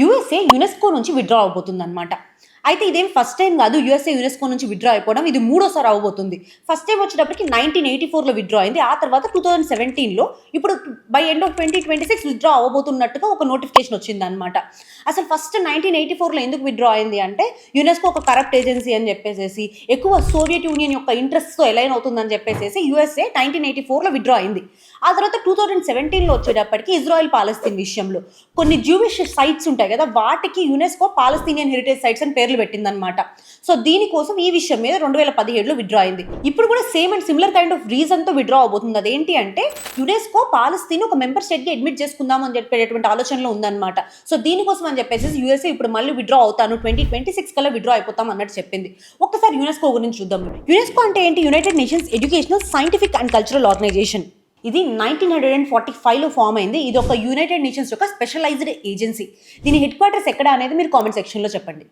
USA UNESCO నుంచి withdraw అవబోతుందన్నమాట. అయితే ఇదేం ఫస్ట్ టైమ్ కాదు యూఎస్ఏ యునెస్కో నుంచి విత్‌డ్రా అయిపోవడం. ఇది మూడోసారి అవ్వబోతుంది. ఫస్ట్ టైమ్ వచ్చేటప్పటికి 1984లో విత్‌డ్రా అయింది. ఆ తర్వాత 2017లో ఇప్పుడు బై ఎండ్ ఆఫ్ 2026 విత్‌డ్రా అవ్వబోతున్నట్టుగా ఒక నోటిఫికేషన్ వచ్చిందన్నమాట. అసలు ఫస్ట్ 1984లో ఎందుకు విత్‌డ్రా అయింది అంటే యునెస్కో ఒక కరప్ట్ ఏజెన్సీ అని చెప్పేసేసి ఎక్కువ సోవియట్ యూనియన్ యొక్క ఇంట్రెస్ట్‌తో అలైన్ అవుతుందని చెప్పేసేసి యూఎస్ఏ 1984లో విత్‌డ్రా అయింది. ఆ తర్వాత 2017లో వచ్చేటప్పటికి ఇజ్రాయెల్ పాలస్తీన్ విషయంలో కొన్ని జ్యూవిష్ సైట్స్ ఉంటాయి కదా, వాటికి యునెస్కో పాలస్తీనియన్ హెరిటేజ్ సైట్స్ అని పేర్లు పెట్టిందనమాట. సో దీనికోసం ఈ విషయం మీద 2017లో విత్‌డ్రా అయింది. ఇప్పుడు కూడా same and similar kind of రీజన్‌తో విత్‌డ్రా అవబోతుంది. అదేంటి అంటే యునెస్కో పాలస్తీన్ ఒక మెంబర్ స్టేట్‌గా అడ్మిట్ చేసుకుందాం అని చెప్పేటువంటి ఆలోచనలో ఉందన్నమాట. సో దీనికోసం అని చెప్పేసి యూఎస్ఏ ఇప్పుడు మళ్ళీ విత్‌డ్రా అవుతాను 2026 కల్లా విత్‌డ్రా అయిపోతాం అన్నట్టు చెప్పింది. ఒక్కసారి యునెస్కో గురించి చూద్దాం. యునెస్కో అంటే ఏంటి? United Nations educational, scientific and cultural organisation. ఇది 1945లో ఫామ్ అయింది. ఇది ఒక యునైటెడ్ నేషన్స్ యొక్క స్పెషలైజ్డ్ ఏజెన్సీ. దీని హెడ్ క్వార్టర్స్ ఎక్కడ అనేది మీరు కామెంట్ సెక్షన్‌లో చెప్పండి.